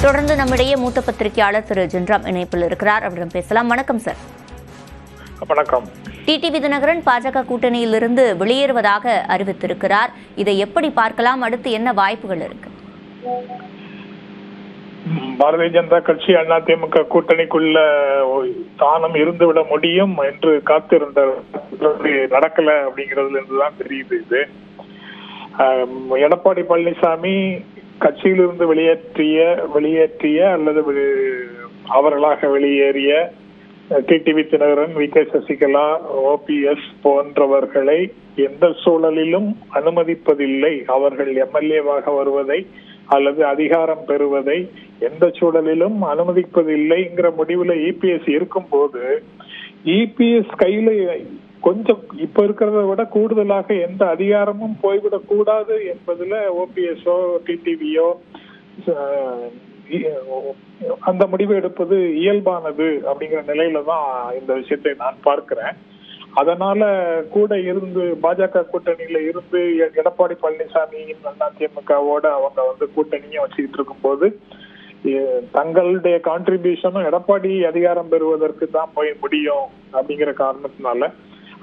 தொடர்ந்து நம்மிடையே மூத்த பத்திரிகையாளர் திரு ஜென்ராம் இணைப்பில் இருக்கிறார். அவரிடம் பேசலாம். வணக்கம் சார். வணக்கம். டிடிவி தினகரன் பாஜக கூட்டணியிலிருந்து வெளியேறுவதாக அறிவித்திருக்கிறார். இதை எப்படி பார்க்கலாம்? அடுத்து என்ன வாய்ப்புகள் இருக்கு? பாரதிய ஜனதா கட்சி அதிமுக கூட்டணிக்குள்ள தானம் இருந்துவிட முடியும் என்று காத்திருந்த நடக்கல அப்படிங்கிறதுல இருந்துதான் தெரியுது. இது எடப்பாடி பழனிசாமி கட்சியிலிருந்து வெளியேற்றிய அல்லது அவர்களாக வெளியேறிய TTV Dhinakaran, V K Sasikala, OPS போன்றவர்களை எந்த சூழலிலும் அனுமதிப்பதில்லை. அவர்கள் எம்எல்ஏவாக வருவதை அல்லது அதிகாரம் பெறுவதை எந்த சூழலிலும் அனுமதிப்பதில்லைங்கிற முடிவுல இபிஎஸ் இருக்கும் போது, இபிஎஸ் கையில கொஞ்சம் இப்ப இருக்கிறத விட கூடுதலாக எந்த அதிகாரமும் போய்விடக் கூடாது என்பதுல ஓபிஎஸ்ஓ டிடிவியோ அந்த முடிவு எடுப்பது இயல்பானது அப்படிங்கிற நிலையில தான் இந்த விஷயத்தை நான் பார்க்கிறேன். அதனால கூட இருந்து பாஜக கூட்டணியில இருந்து எடப்பாடி பழனிசாமியின் அதிமுகவோட அவங்க கூட்டணியை வச்சுக்கிட்டு இருக்கும் போது தங்களுடைய கான்ட்ரிபியூஷனும் எடப்பாடி அதிகாரம் பெறுவதற்கு தான் போய் முடியும் அப்படிங்கிற காரணத்தினால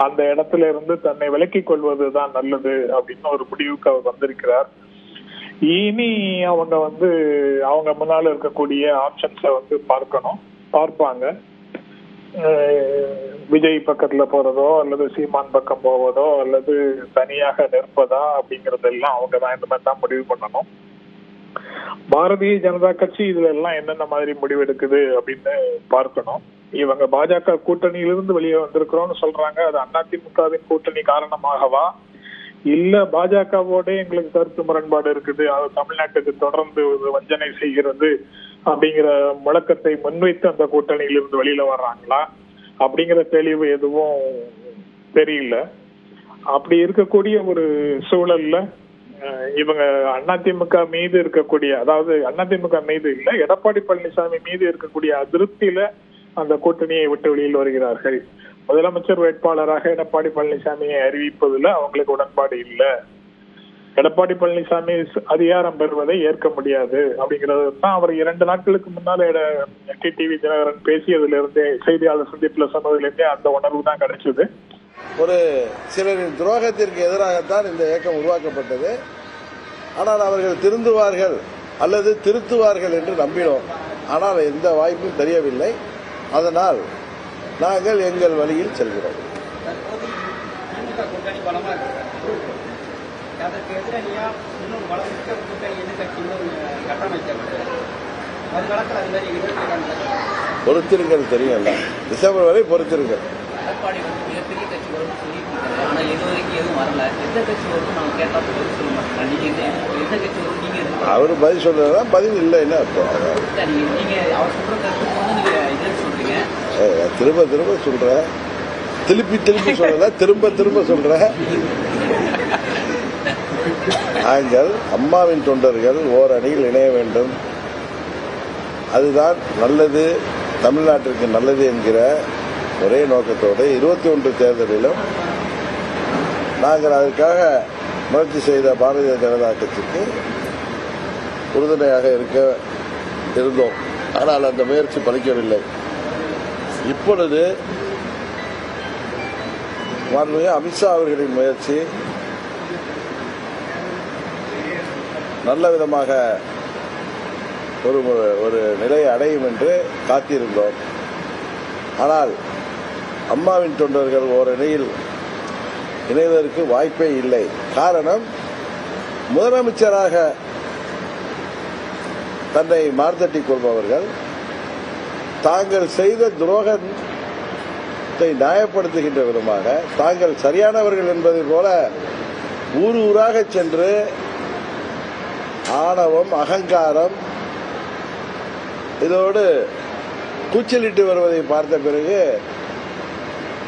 அந்த இடத்துல இருந்து தன்னை விலக்கிக் கொள்வதுதான் நல்லது அப்படின்னு ஒரு முடிவுக்கு அவர் வந்திருக்கிறார். இனி அவங்க அவங்க முன்னால இருக்கக்கூடிய ஆப்ஷன்ஸை பார்ப்பாங்க. விஜய் பக்கத்துல போறதோ அல்லது சீமான் பக்கம் போவதோ அல்லது தனியாக நிற்பதா அப்படிங்கறதெல்லாம் அவங்க தான் இந்த மாதிரி தான் முடிவு பண்ணணும். பாரதிய ஜனதா கட்சி இதுல எல்லாம் என்னென்ன மாதிரி முடிவு எடுக்குது அப்படின்னு பார்க்கணும். இவங்க பாஜக கூட்டணியிலிருந்து வெளியே வந்திருக்கிறோம்னு சொல்றாங்க. அது அதிமுகவின் கூட்டணி காரணமாகவா, இல்ல பாஜகவோட எங்களுக்கு கருத்து முரண்பாடு இருக்குது, அது தமிழ்நாட்டுக்கு தொடர்ந்து வஞ்சனை செய்கிறது அப்படிங்கிற முழக்கத்தை முன்வைத்து அந்த கூட்டணியிலிருந்து வெளியில வர்றாங்களா அப்படிங்கிற தெளிவு எதுவும் தெரியல. அப்படி இருக்கக்கூடிய ஒரு சூழல்ல இவங்க அதிமுக மீது இருக்கக்கூடிய, அதாவது அதிமுக மீது இல்ல, எடப்பாடி பழனிசாமி மீது இருக்கக்கூடிய அதிருப்தியில அந்த கூட்டணியை விட்டு வெளியில் வருகிறார்கள். முதலமைச்சர் வேட்பாளராக எடப்பாடி பழனிசாமியை அறிவிப்பதில் அவங்களுக்கு உடன்பாடு இல்லை. எடப்பாடி பழனிசாமி அதிகாரம் பெறுவதை ஏற்க முடியாது அப்படிங்கிறது தான் அவர் 2 நாட்களுக்கு முன்னால டிடிவி தினகரன் பேசியதுல இருந்தே, செய்தியாளர் சந்திப்புல சொன்னதுல இருந்தே அந்த உணர்வு தான் கிடைச்சது. ஒரு சிலரின் துரோகத்திற்கு எதிராகத்தான் இந்த இயக்கம் உருவாக்கப்பட்டது. ஆனால் அவர்கள் திருந்துவார்கள் அல்லது திருத்துவார்கள் என்று நம்பினோம். ஆனால் எந்த வாய்ப்பும் தெரியவில்லை. அதனால் நாங்கள் எங்கள் வழியில் செல்கிறோம். பொறுத்திருங்கள், தெரியல. டிசம்பர் வரை பொறுத்திருங்கள். அவரு பதில் சொல்றதா பதில் இல்லைன்னு அர்த்தம். திரும்ப திரும்ப சொல்ற, திருப்பி சொல்றதா திரும்ப சொல்ற. நாங்கள் அம்மாவின் தொண்டர்கள் ஓரணியில் இணைய வேண்டும், அதுதான் நல்லது, தமிழ்நாட்டிற்கு நல்லது என்கிற ஒரே நோக்கத்தோடு 21 தேர்தலிலும் நாங்கள் அதற்காக முயற்சி செய்த பாரதிய ஜனதா கட்சிக்கு உறுதுணையாக இருந்தோம். ஆனால் அந்த முயற்சி பலிக்கவில்லை. இப்பொழுது மாண்புமிகு அமித்ஷா அவர்களின் முயற்சி நல்ல விதமாக ஒரு நிலையை அடையும் என்று காத்திருந்தோம். ஆனால் அம்மாவின் தொண்டர்கள் ஓரணியில் இணைவதற்கு வாய்ப்பே இல்லை. காரணம், முதலமைச்சராக தன்னை மார்த்தட்டிக் கொள்பவர்கள் தாங்கள் செய்த துரோகத்தை நியாயப்படுத்துகின்ற விதமாக தாங்கள் சரியானவர்கள் என்பதை போல ஊராக சென்று ஆணவம், அகங்காரம் இதோடு கூச்சலிட்டு வருவதை பார்த்த பிறகு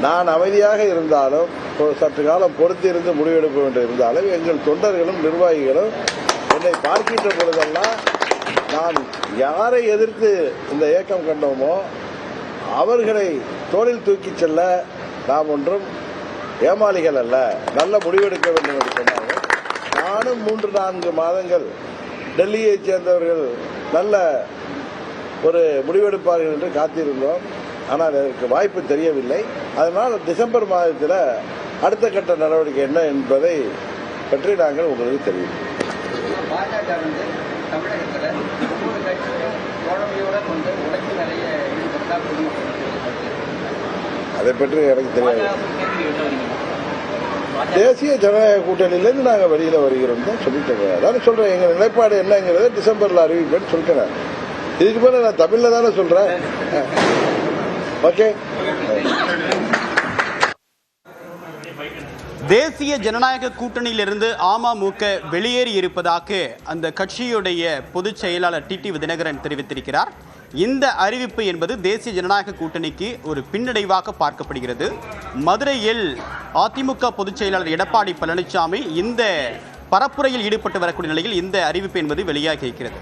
நான் அமைதியாக இருந்தாலும் சற்று காலம் பொறுத்திருந்து முடிவெடுக்க வேண்டும் இருந்தாலும் எங்கள் தொண்டர்களும் நிர்வாகிகளும் என்னை பார்க்கின்ற பொழுதெல்லாம் நான் யாரை எதிர்த்து இந்த இயக்கம் கண்டோமோ அவர்களை தோளில் தூக்கிச் செல்ல நாம் ஒன்றும் ஏமாளிகள் அல்ல, நல்ல முடிவெடுக்க வேண்டும் என்று சொன்னார்கள். நானும் 3-4 மாதங்கள் டெல்லியைச் சேர்ந்தவர்கள் நல்ல ஒரு முடிவெடுப்பார்கள் என்று காத்திருந்தோம். ஆனால் அதற்கு வாய்ப்பு தெரியவில்லை. அதனால் டிசம்பர் மாதத்தில் அடுத்த கட்ட நடவடிக்கை என்ன என்பதை பற்றி நாங்கள் உங்களுக்கு தெரிவிப்போம். பாஜக வந்து தமிழகத்தில் ஒவ்வொரு கட்சியும் தோழமையோட வந்து உழைப்பு நிறைய ஈடுபட்டா அதை பற்றி எனக்கு தெரியாது. தேசிய ஜனநாயக கூட்டணியிலேருந்து நாங்கள் வெளியில் வருகிறோம் தான் சொல்லிட்டு அதான் சொல்கிறேன். எங்கள் நிலைப்பாடு என்னங்கிறத டிசம்பரில் அறிவிப்பேன்னு சொல்லிட்டேன். இதுக்கு மேலே நான் தமிழில் தானே சொல்கிறேன். ஓகே. தேசிய ஜனநாயக கூட்டணியிலிருந்து அமமுக வெளியேறி இருப்பதாக அந்த கட்சியுடைய பொதுச் செயலாளர் டிடிவி தினகரன் தெரிவித்திருக்கிறார். இந்த அறிவிப்பு என்பது தேசிய ஜனநாயக கூட்டணிக்கு ஒரு பின்னடைவாக பார்க்கப்படுகிறது. மதுரையில் அதிமுக பொதுச் செயலாளர் எடப்பாடி பழனிசாமி இந்த பரப்புரையில் ஈடுபட்டு வரக்கூடிய நிலையில் இந்த அறிவிப்பு என்பது வெளியாகி இருக்கிறது.